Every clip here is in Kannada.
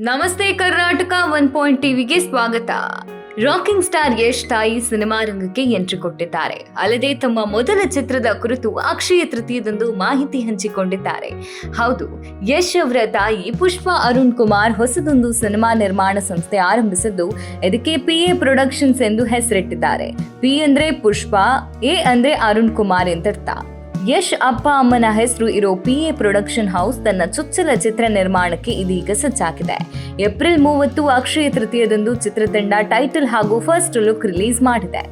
ನಮಸ್ತೆ ಕರ್ನಾಟಕ 1 ಟಿವಿಗೆ ಸ್ವಾಗತ. ರಾಕಿಂಗ್ ಸ್ಟಾರ್ ಯಶ್ ತಾಯಿ ಸಿನಿಮಾ ರಂಗಕ್ಕೆ ಎಂಟ್ರಿ ಕೊಟ್ಟಿದ್ದಾರೆ. ಅಲ್ಲದೆ ತಮ್ಮ ಮೊದಲ ಚಿತ್ರದ ಕುರಿತು ಅಕ್ಷಯ ತೃತೀಯದಂದು ಮಾಹಿತಿ ಹಂಚಿಕೊಂಡಿದ್ದಾರೆ. ಹೌದು, ಯಶ್ ಅವರ ತಾಯಿ ಪುಷ್ಪಾ ಅರುಣ್ ಕುಮಾರ್ ಹೊಸದೊಂದು ಸಿನಿಮಾ ನಿರ್ಮಾಣ ಸಂಸ್ಥೆ ಆರಂಭಿಸಿದ್ದು ಇದಕ್ಕೆ PA ಪ್ರೊಡಕ್ಷನ್ಸ್ ಎಂದು ಹೆಸರಿಟ್ಟಿದ್ದಾರೆ. P ಅಂದ್ರೆ ಪುಷ್ಪಾ, A ಅಂದ್ರೆ ಅರುಣ್ ಕುಮಾರ್ ಎಂದರ್ಥ. ಯಶ್ ಅಪ್ಪ ಅಮ್ಮನ ಹೆಸರು ಇರೋ PA ಪ್ರೊಡಕ್ಷನ್ ಹೌಸ್ ತನ್ನ ಚೊಚ್ಚಲ ಚಿತ್ರ ನಿರ್ಮಾಣಕ್ಕೆ ಇದೀಗ ಸಜ್ಜಾಗಿದೆ. ಏಪ್ರಿಲ್ 30 ಅಕ್ಷಯ ತೃತೀಯದಂದು ಚಿತ್ರತಂಡ ಟೈಟಲ್ ಹಾಗೂ ಫಸ್ಟ್ ಲುಕ್ ರಿಲೀಸ್ ಮಾಡಿದೆ.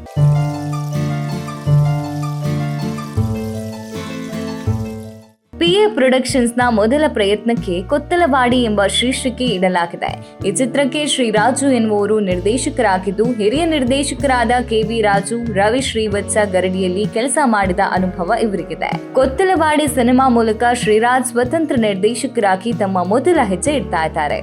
PA ಪ್ರೊಡಕ್ಷನ್ಸ್ ನ ಮೊದಲ ಪ್ರಯತ್ನಕ್ಕೆ ಕೊತ್ತಲವಾಡಿ ಎಂಬ ಶೀರ್ಷಿಕೆ ಇಡಲಾಗಿದೆ. ಈ ಚಿತ್ರಕ್ಕೆ ಶ್ರೀರಾಜು ಎನ್ನುವರು ನಿರ್ದೇಶಕರಾಗಿದ್ದು, ಹಿರಿಯ ನಿರ್ದೇಶಕರಾದ KV ರಾಜು, ರವಿ ಶ್ರೀವತ್ಸ ಗರಡಿಯಲ್ಲಿ ಕೆಲಸ ಮಾಡಿದ ಅನುಭವ ಇವರಿಗಿದೆ. ಕೊತ್ತಲವಾಡಿ ಸಿನಿಮಾ ಮೂಲಕ ಶ್ರೀರಾಜ್ ಸ್ವತಂತ್ರ ನಿರ್ದೇಶಕರಾಗಿ ತಮ್ಮ ಮೊದಲ ಹೆಜ್ಜೆ ಇಡ್ತಾ ಇದ್ದಾರೆ.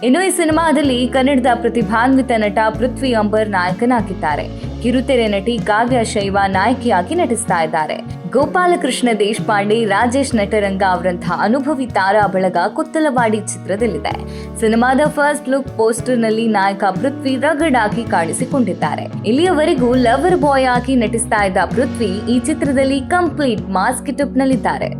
ಇನ್ನು ಈ ಸಿನಿಮಾದಲ್ಲಿ ಕನ್ನಡದ ಪ್ರತಿಭಾನ್ವಿತ ನಟ ಪೃಥ್ವಿ ಅಂಬರ್ ನಾಯಕನಾಗಿದ್ದಾರೆ. ಕಿರುತೆರೆ ನಟಿ ಕಾವ್ಯ ಶೈವ ನಾಯಕಿಯಾಗಿ ನಟಿಸ್ತಾ ಇದ್ದಾರೆ. ಗೋಪಾಲಕೃಷ್ಣ ದೇಶಪಾಂಡೆ, ರಾಜೇಶ್ ನಟರಂಗ ಅವರಂತಹ ಅನುಭವಿ ತಾರಾ ಬಳಗ ಕೊತ್ತಲವಾಡಿ ಚಿತ್ರದಲ್ಲಿದೆ. ಸಿನಿಮಾದ ಫಸ್ಟ್ ಲುಕ್ ಪೋಸ್ಟರ್ ನಲ್ಲಿ ನಾಯಕ ಪೃಥ್ವಿ ರಗಡ್ ಆಗಿ ಕಾಣಿಸಿಕೊಂಡಿದ್ದಾರೆ. ಇಲ್ಲಿಯವರೆಗೂ ಲವರ್ ಬಾಯ್ ಆಗಿ ನಟಿಸ್ತಾ ಇದ್ದ ಪೃಥ್ವಿ ಈ ಚಿತ್ರದಲ್ಲಿ ಕಂಪ್ಲೀಟ್ ಮಾಸ್ ಗೆಟಪ್ ನಲ್ಲಿದ್ದಾರೆ.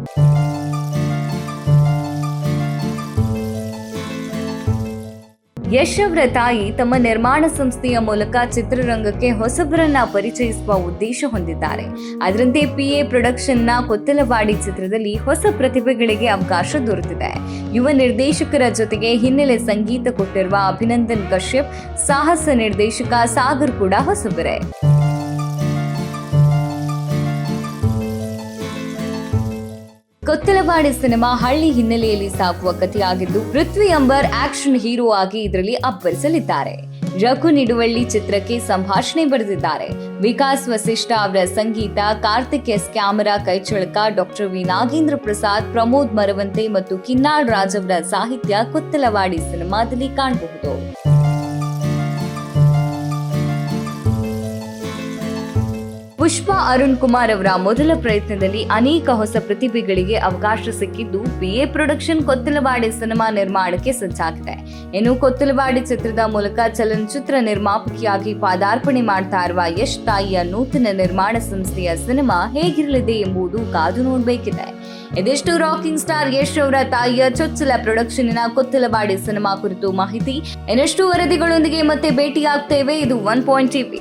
ಯಶ್ ಅವರ ತಾಯಿ ತಮ್ಮ ನಿರ್ಮಾಣ ಸಂಸ್ಥೆಯ ಮೂಲಕ ಚಿತ್ರರಂಗಕ್ಕೆ ಹೊಸಬರನ್ನ ಪರಿಚಯಿಸುವ ಉದ್ದೇಶ ಹೊಂದಿದ್ದಾರೆ. ಅದರಂತೆ PA ಪ್ರೊಡಕ್ಷನ್ನ ಕೊತ್ತಲವಾಡಿ ಚಿತ್ರದಲ್ಲಿ ಹೊಸ ಪ್ರತಿಭೆಗಳಿಗೆ ಅವಕಾಶ ದೊರೆತಿದೆ. ಯುವ ನಿರ್ದೇಶಕರ ಜೊತೆಗೆ ಹಿನ್ನೆಲೆ ಸಂಗೀತ ಕೊಟ್ಟಿರುವ ಅಭಿನಂದನ್ ಕಶ್ಯಪ್, ಸಾಹಸ ನಿರ್ದೇಶಕ ಸಾಗರ್ ಕೂಡ ಹೊಸಬರೇ. ಕೊತ್ತಲವಾಡಿ ಸಿನಿಮಾ ಹಳ್ಳಿ ಹಿನ್ನೆಲೆಯಲ್ಲಿ ಸಾಗುವ ಕಥೆಯಾಗಿದ್ದು, ಪೃಥ್ವಿ ಅಂಬರ್ ಆಕ್ಷನ್ ಹೀರೋ ಆಗಿ ಇದರಲ್ಲಿ ಅಬ್ಬರಿಸಲಿದ್ದಾರೆ. ರಘು ನಿಡುವಳ್ಳಿ ಚಿತ್ರಕ್ಕೆ ಸಂಭಾಷಣೆ ಬರೆದಿದ್ದಾರೆ. ವಿಕಾಸ್ ವಸಿಷ್ಠ ಅವರ ಸಂಗೀತ, ಕಾರ್ತಿಕ್ S ಕ್ಯಾಮರಾ ಕೈಚಳಕ, ಡಾಕ್ಟರ್ ವಿ ನಾಗೇಂದ್ರ ಪ್ರಸಾದ್, ಪ್ರಮೋದ್ ಮರವಂತೆ ಮತ್ತು ಕಿನ್ನಾಳ್ ರಾಜ್ ಅವರ ಸಾಹಿತ್ಯ ಕೊತ್ತಲವಾಡಿ ಸಿನಿಮಾದಲ್ಲಿ ಕಾಣಬಹುದು. ಪುಷ್ಪಾ ಅರುಣ್ ಕುಮಾರ್ ಅವರ ಮೊದಲ ಪ್ರಯತ್ನದಲ್ಲಿ ಅನೇಕ ಹೊಸ ಪ್ರತಿಭೆಗಳಿಗೆ ಅವಕಾಶ ಸಿಕ್ಕಿದ್ದು, PA ಪ್ರೊಡಕ್ಷನ್ ಕೊತ್ತಲವಾಡಿ ಸಿನಿಮಾ ನಿರ್ಮಾಣಕ್ಕೆ ಸಜ್ಜಾಗಿದೆ. ಇನ್ನು ಕೊತ್ತಲವಾಡಿ ಚಿತ್ರದ ಮೂಲಕ ಚಲನಚಿತ್ರ ನಿರ್ಮಾಪಕಿಯಾಗಿ ಪಾದಾರ್ಪಣೆ ಮಾಡ್ತಾ ಇರುವ ಯಶ್ ತಾಯಿಯ ನೂತನ ನಿರ್ಮಾಣ ಸಂಸ್ಥೆಯ ಸಿನಿಮಾ ಹೇಗಿರಲಿದೆ ಎಂಬುದು ಕಾದು ನೋಡಬೇಕಿದೆ. ಇದಿಷ್ಟು ರಾಕಿಂಗ್ ಸ್ಟಾರ್ ಯಶ್ ಅವರ ತಾಯಿಯ ಚೊಚ್ಚಲ ಪ್ರೊಡಕ್ಷನ್ನಿನ ಕೊತ್ತಲವಾಡಿ ಸಿನಿಮಾ ಕುರಿತು ಮಾಹಿತಿ. ಇನ್ನಷ್ಟು ವರದಿಗಳೊಂದಿಗೆ ಮತ್ತೆ ಭೇಟಿಯಾಗ್ತೇವೆ. ಇದು 1 TV.